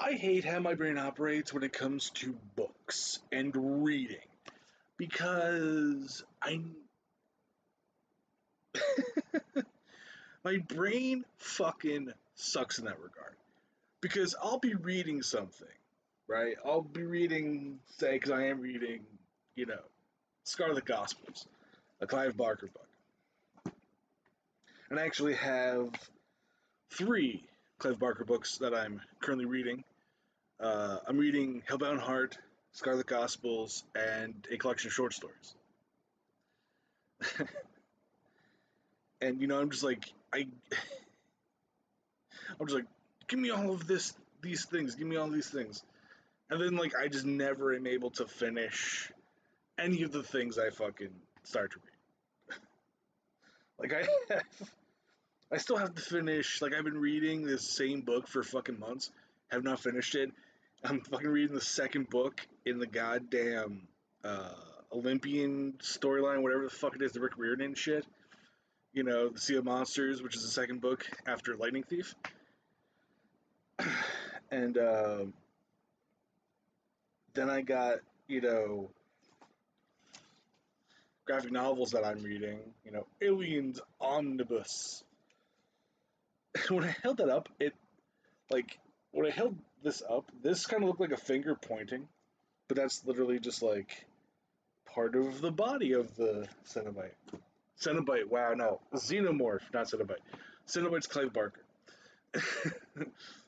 I hate how my brain operates when it comes to books and reading because my brain fucking sucks in that regard. Because I'll be reading something, right? I'll be reading, say, because I am reading, Scarlet Gospels, a Clive Barker book. And I actually have three Clive Barker books that I'm currently reading. I'm reading Hellbound Heart, Scarlet Gospels, and a collection of short stories. And I'm just like I'm just like, give me all of these things, give me all these things, and then like I just never am able to finish any of the things I fucking start to read. Like I still have to finish. Like I've been reading this same book for fucking months, have not finished it. I'm fucking reading the second book in the goddamn Olympian storyline, whatever the fuck it is, the Rick Riordan shit. The Sea of Monsters, which is the second book after Lightning Thief. And then I got, graphic novels that I'm reading, Aliens Omnibus. When I held that up, when I held this up, this kind of looked like a finger pointing, but that's literally just like part of the body of the Cenobite. Cenobite, wow, no. Xenomorph, not Cenobite. Cenobite's Clive Barker.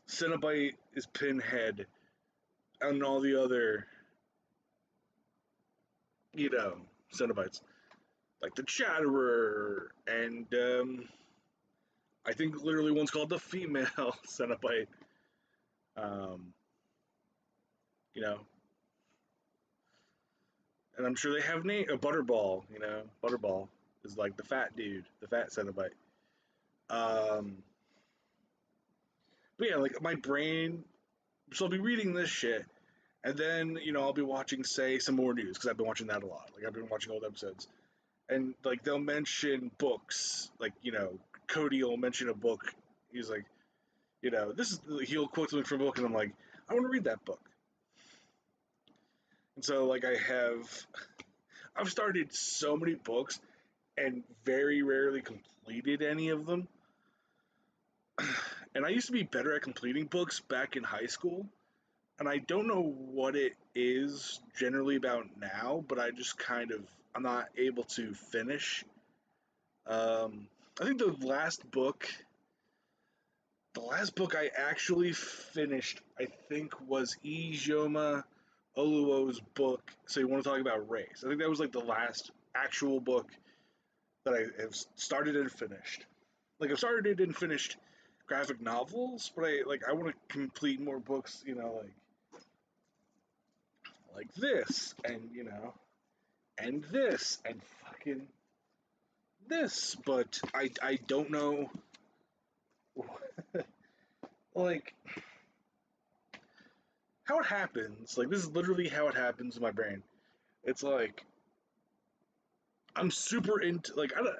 Cenobite is Pinhead, and all the other, Cenobites. Like the Chatterer, and I think literally one's called the female Cenobite. Um, you know, and I'm sure they have name a Butterball. Butterball is like the fat dude, the fat Cenobite. Um, but yeah, like my brain. So I'll be reading this shit, and then I'll be watching, say, some more news because I've been watching that a lot. Like I've been watching old episodes, and like they'll mention books. Like Cody will mention a book. He's like, this is he'll quote something from a book, and I'm like, I want to read that book. And so like I've started so many books and very rarely completed any of them. And I used to be better at completing books back in high school, and I don't know what it is generally about now, but I'm not able to finish. I think the last book I actually finished, I think, was Ijeoma Oluo's book. So you want to talk about race? I think that was like the last actual book that I have started and finished. Like I've started and finished graphic novels, but I want to complete more books. Like this, and this, and fucking this. But I don't know, like how it happens. Like this is literally how it happens in my brain. It's like I'm super into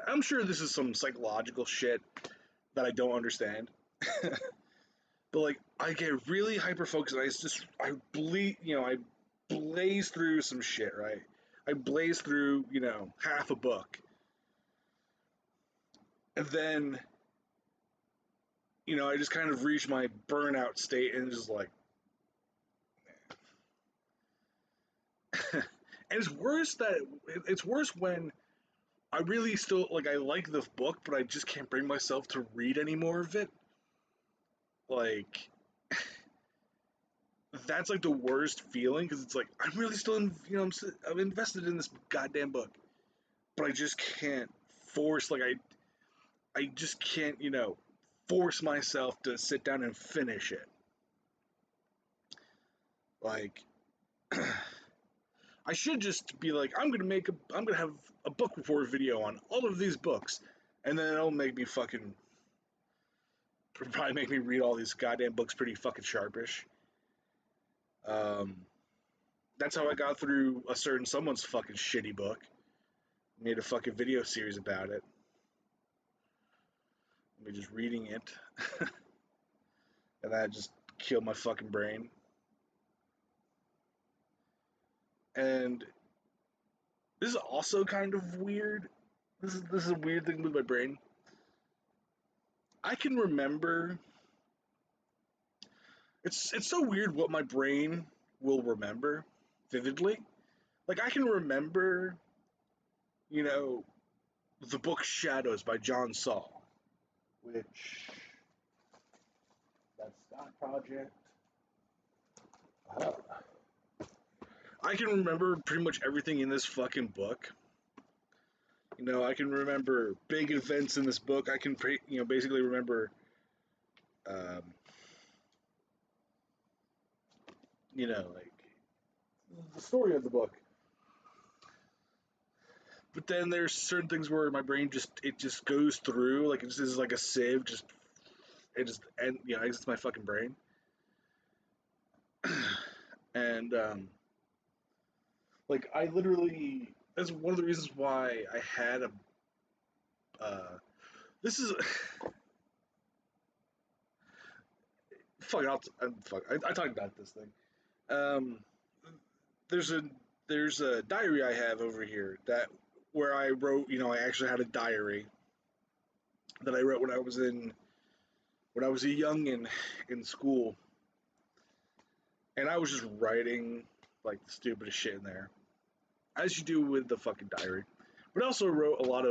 I'm sure this is some psychological shit that I don't understand. But like I get really hyper focused and I blaze through some shit, right? I blaze through, half a book. And then, I just kind of reach my burnout state and just like and it's worse when I really still I like the book, but I just can't bring myself to read any more of it. Like that's like the worst feeling because it's like I'm really still I'm invested in this goddamn book, but I just can't force I just can't force myself to sit down and finish it. Like I should just be like I'm gonna have a book report video on all of these books, and then it'll make me fucking probably make me read all these goddamn books pretty fucking sharpish. Um, that's how I got through a certain someone's fucking shitty book. Made a fucking video series about it. Me just reading it, and I just kill my fucking brain. And this is also kind of weird. This is a weird thing with my brain. I can remember. It's so weird what my brain will remember vividly. Like I can remember, you know, the book Shadows by John Saul, which that's Scott Project. I can remember pretty much everything in this fucking book. You know, I can remember big events in this book. I can, basically remember, um, like the story of the book. But then there's certain things where my brain just goes through, like it just is like a sieve, and exits my fucking brain. And like I literally, that's one of the reasons why I had a. This is fuck. I talked about this thing. Um, there's a there's a diary I have over here that where I wrote. I actually had a diary that I wrote when I was a young in school, and I was just writing like the stupidest shit in there, as you do with the fucking diary. But I also wrote a lot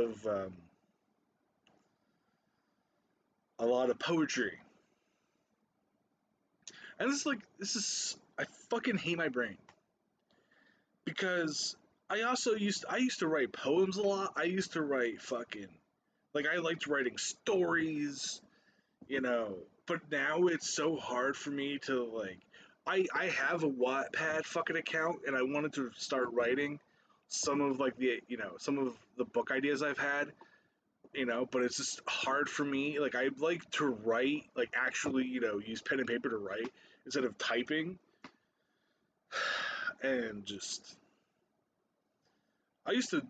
of poetry, and this is I fucking hate my brain because I used to write poems a lot. I used to write fucking like I liked writing stories, but now it's so hard for me to like I have a Wattpad fucking account and I wanted to start writing some of like some of the book ideas I've had, but it's just hard for me. Like I like to write, like actually, use pen and paper to write instead of typing. And just I used to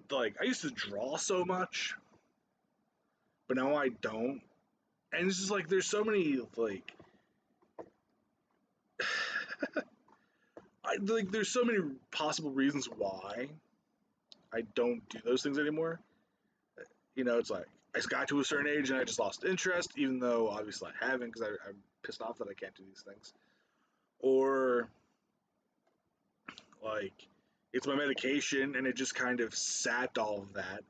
draw so much, but now I don't. And it's just like there's so many like there's so many possible reasons why I don't do those things anymore. It's like I just got to a certain age and I just lost interest, even though obviously I haven't because I'm pissed off that I can't do these things. Or like it's my medication and it just kind of sapped all of that,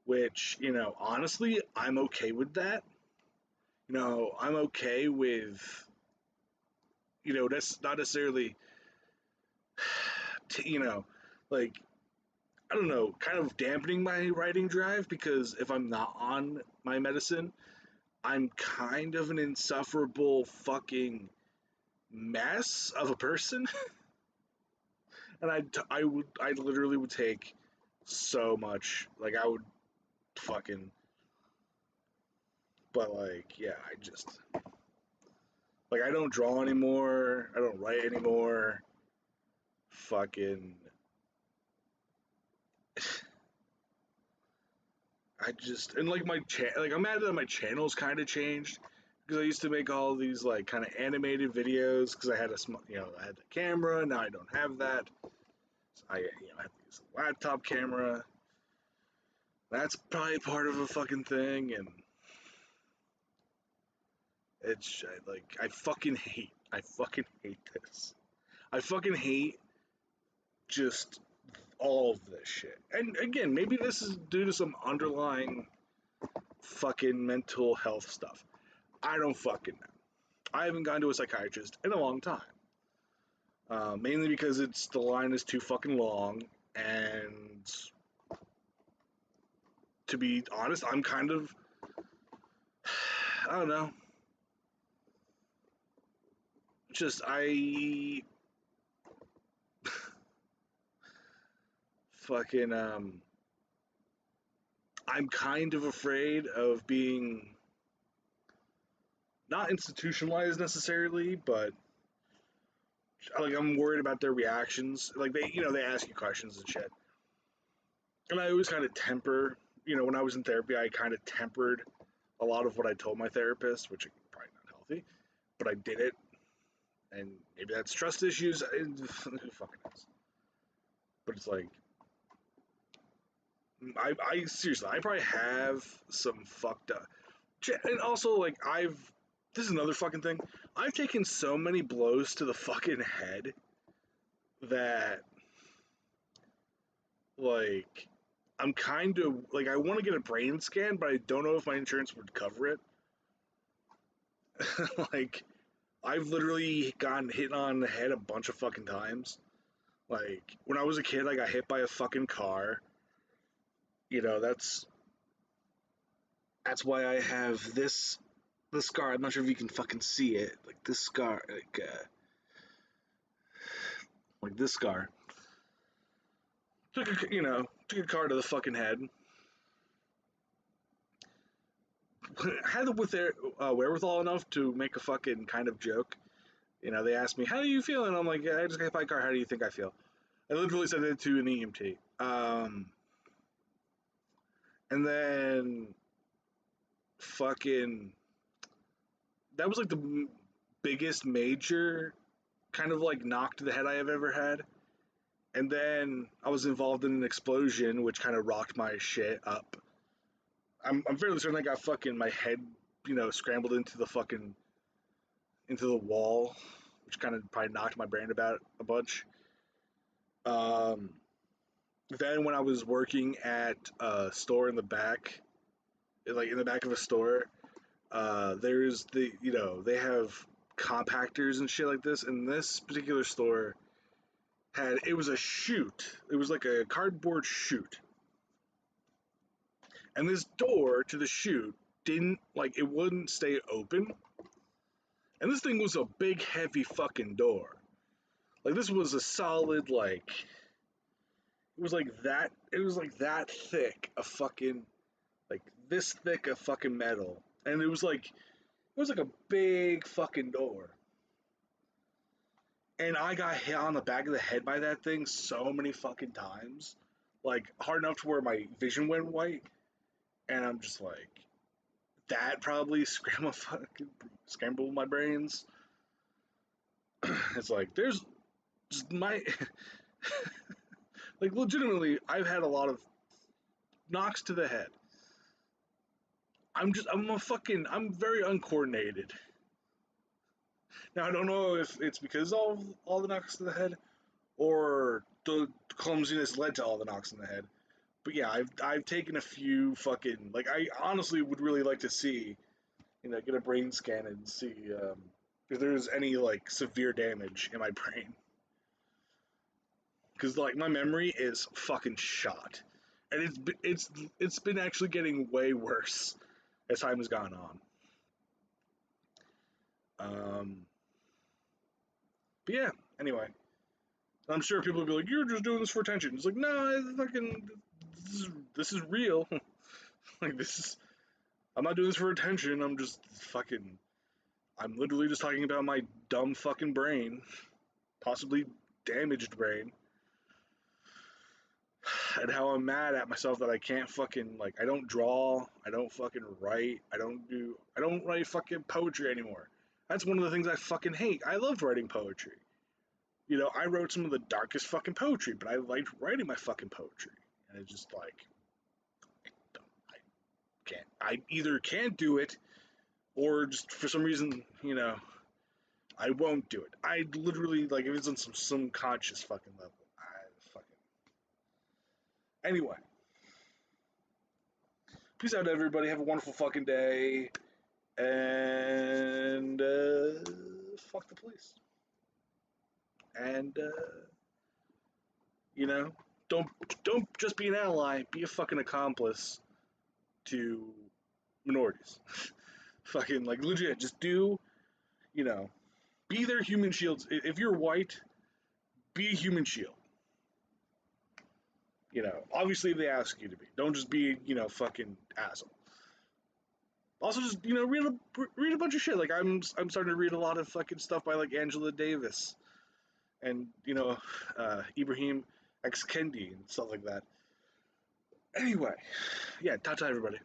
which, honestly, I'm okay with that. I'm okay with, that's not necessarily, you know, like I don't know, kind of dampening my writing drive because if I'm not on my medicine, I'm kind of an insufferable fucking mess of a person, and I literally would take so much, like I would fucking, but like yeah, I just like I don't draw anymore, I don't write anymore, fucking, I just and like like I'm mad that my channel's kind of changed because I used to make all these like kind of animated videos because I had I had the camera. Now I don't have that. So I have to use a laptop camera. That's probably part of a fucking thing, and I fucking hate this. I fucking hate just all of this shit. And again, maybe this is due to some underlying fucking mental health stuff. I don't fucking know. I haven't gone to a psychiatrist in a long time. Mainly because the line is too fucking long, and to be honest, I'm kind of, I don't know, just fucking I'm kind of afraid of being not institutionalized necessarily, but like I'm worried about their reactions. Like they ask you questions and shit, and I always kind of temper. When I was in therapy, I kind of tempered a lot of what I told my therapist, which is probably not healthy, but I did it. And maybe that's trust issues. Who fucking knows? But it's like, I seriously, I probably have some fucked up. And also, like, this is another fucking thing. I've taken so many blows to the fucking head that, like, I'm kind of, like, I want to get a brain scan, but I don't know if my insurance would cover it. Like, I've literally gotten hit on the head a bunch of fucking times. Like, when I was a kid, I got hit by a fucking car. You know, that's why I have this scar. I'm not sure if you can fucking see it. Like this scar, like this scar. Took a car to the fucking head. Had with their wherewithal enough to make a fucking kind of joke. You know, they asked me, "How do you feel?" And I'm like, "Yeah, I just got hit by a car. How do you think I feel?" I literally said it to an EMT. And then fucking that was like the biggest major kind of like knock to the head I have ever had. And then I was involved in an explosion, which kind of rocked my shit up. I'm fairly certain I got fucking my head, scrambled into the wall, which kind of probably knocked my brain about a bunch. Um, then when I was working at a store in the back, like in the back of a store, there's they have compactors and shit like this. And this particular store it was a chute. It was like a cardboard chute. And this door to the chute it wouldn't stay open. And this thing was a big, heavy fucking door. Like, this was a solid, it was like that thick a fucking, like, this thick a fucking metal. And it was like a big fucking door. And I got hit on the back of the head by that thing so many fucking times. Like, hard enough to where my vision went white. And I'm just like, that probably scrambled my brains. It's like, there's just my, like, legitimately, I've had a lot of knocks to the head. I'm very uncoordinated. Now, I don't know if it's because of all the knocks to the head or the clumsiness led to all the knocks in the head. But yeah, I've taken a few fucking, like, I honestly would really like to see, get a brain scan and see if there's any, like, severe damage in my brain. Because, like, my memory is fucking shot. And it's been actually getting way worse as time has gone on. But yeah, anyway. I'm sure people will be like, "You're just doing this for attention." It's like, no, this is real. Like, this is, I'm not doing this for attention. I'm literally just talking about my dumb fucking brain, possibly damaged brain, and how I'm mad at myself that I can't fucking, like, I don't draw, I don't fucking write, I don't write fucking poetry anymore. That's one of the things I fucking hate. I loved writing poetry. I wrote some of the darkest fucking poetry, but I liked writing my fucking poetry. And it's just like, I can't. I either can't do it, or just for some reason, I won't do it. I literally, like, if it's on some conscious fucking level, I fucking. Anyway, peace out, everybody. Have a wonderful fucking day, and fuck the police. And you know, don't don't just be an ally. Be a fucking accomplice to minorities. Fucking, like, legit. Just you know, be their human shields. If you're white, be a human shield. Obviously if they ask you to be. Don't just be, fucking asshole. Also, just, read a bunch of shit. Like, I'm starting to read a lot of fucking stuff by, like, Angela Davis and, Ibrahim X Kendi and stuff like that. Anyway, yeah, talk to everybody.